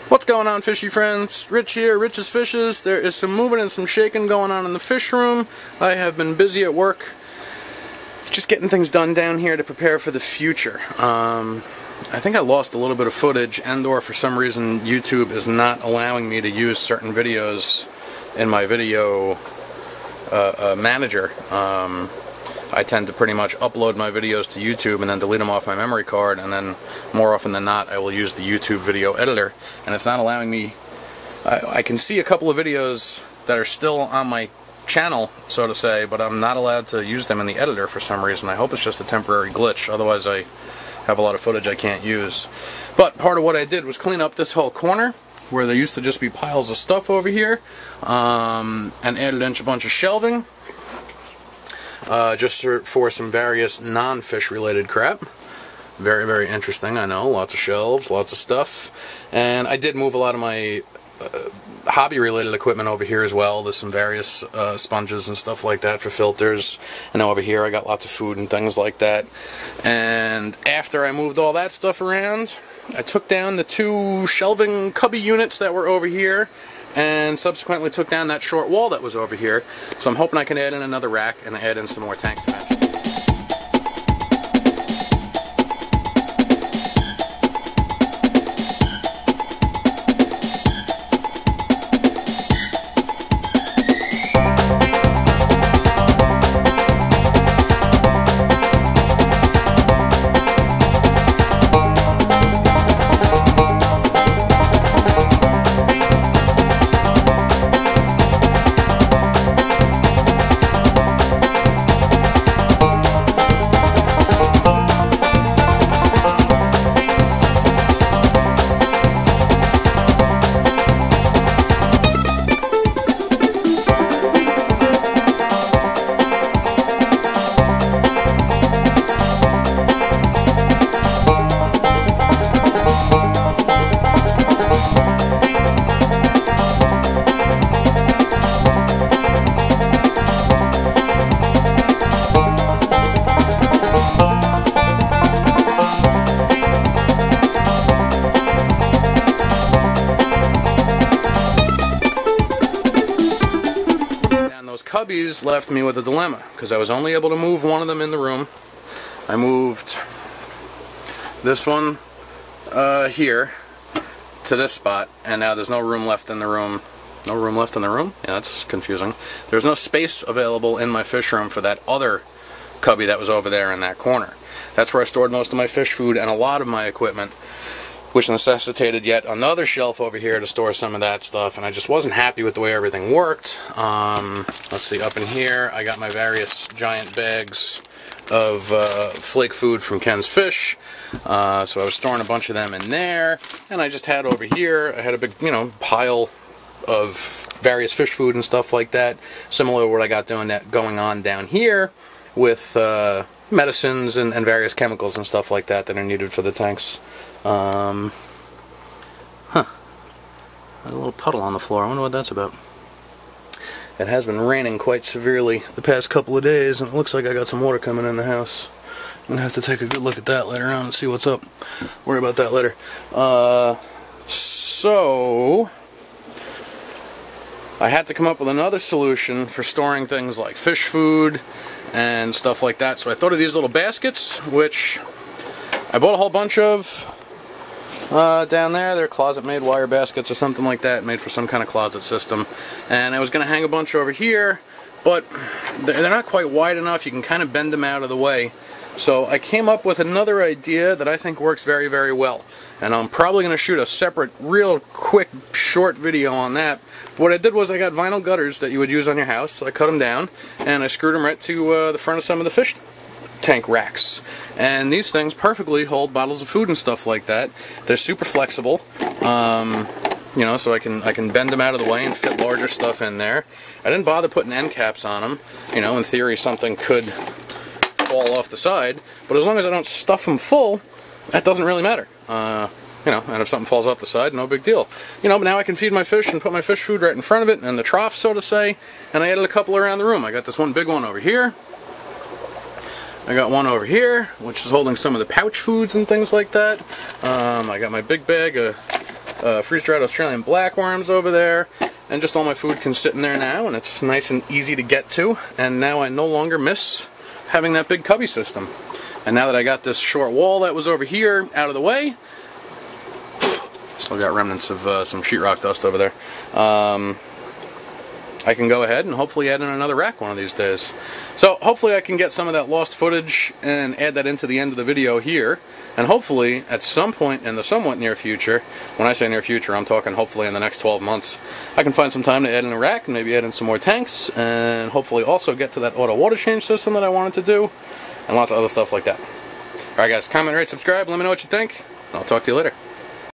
What's going on, fishy friends? Rich here, Rich's Fishes. There is some moving and some shaking going on in the fish room. I have been busy at work, just getting things done down here to prepare for the future. I think I lost a little bit of footage, and/or for some reason YouTube is not allowing me to use certain videos in my video manager. I tend to pretty much upload my videos to YouTube and then delete them off my memory card, and then more often than not I will use the YouTube video editor, and it's not allowing me. I can see a couple of videos that are still on my channel, so to say, but I'm not allowed to use them in the editor for some reason. I hope it's just a temporary glitch, otherwise I have a lot of footage I can't use. But part of what I did was clean up this whole corner where there used to just be piles of stuff over here, and added in a bunch of shelving, just for some various non-fish related crap. Very, very interesting, I know. Lots of shelves, lots of stuff. And I did move a lot of my hobby related equipment over here as well. There's some various sponges and stuff like that for filters. And over here I got lots of food and things like that. And after I moved all that stuff around, I took down the two shelving cubby units that were over here, and subsequently took down that short wall that was over here. So I'm hoping I can add in another rack and add in some more tanks eventually. Cubbies left me with a dilemma, because I was only able to move one of them in the room. I moved this one here to this spot, and now there's no room left in the room. No room left in the room? Yeah, that's confusing. There's no space available in my fish room for that other cubby that was over there in that corner. That's where I stored most of my fish food and a lot of my equipment, which necessitated yet another shelf over here to store some of that stuff, and I just wasn't happy with the way everything worked. Let's see, up in here I got my various giant bags of flake food from Ken's Fish, so I was storing a bunch of them in there, and I just had over here, I had a big, pile of various fish food and stuff like that, similar to what I got going on down here with medicines and various chemicals and stuff like that are needed for the tanks. A little puddle on the floor. I wonder what that's about. It has been raining quite severely the past couple of days, and it looks like I got some water coming in the house. I'm gonna have to take a good look at that later on and see what's up. Worry about that later. So I had to come up with another solution for storing things like fish food and stuff like that. So I thought of these little baskets, which I bought a whole bunch of down there. They're closet-made wire baskets or something like that, made for some kind of closet system. And I was going to hang a bunch over here, but they're not quite wide enough. You can kind of bend them out of the way. So I came up with another idea that I think works very, very well. And I'm probably going to shoot a separate, real quick, short video on that. What I did was I got vinyl gutters that you would use on your house. So I cut them down, and I screwed them right to the front of some of the fish tank racks. And these things perfectly hold bottles of food and stuff like that. They're super flexible, so I can bend them out of the way and fit larger stuff in there. I didn't bother putting end caps on them. In theory something could fall off the side, but as long as I don't stuff them full, that doesn't really matter. And if something falls off the side, no big deal. But now I can feed my fish and put my fish food right in front of it, and the trough, so to say, and I added a couple around the room. I got this one big one over here, I got one over here, which is holding some of the pouch foods and things like that. I got my big bag of freeze-dried Australian blackworms over there, and just all my food can sit in there now, and it's nice and easy to get to. And now I no longer miss having that big cubby system. And now that I got this short wall that was over here out of the way, still got remnants of some sheetrock dust over there, I can go ahead and hopefully add in another rack one of these days. So hopefully I can get some of that lost footage and add that into the end of the video here. And hopefully at some point in the somewhat near future, when I say near future, I'm talking hopefully in the next 12 months, I can find some time to add in a rack and maybe add in some more tanks, and hopefully also get to that auto water change system that I wanted to do, and lots of other stuff like that. Alright guys, comment, rate, subscribe, let me know what you think, and I'll talk to you later.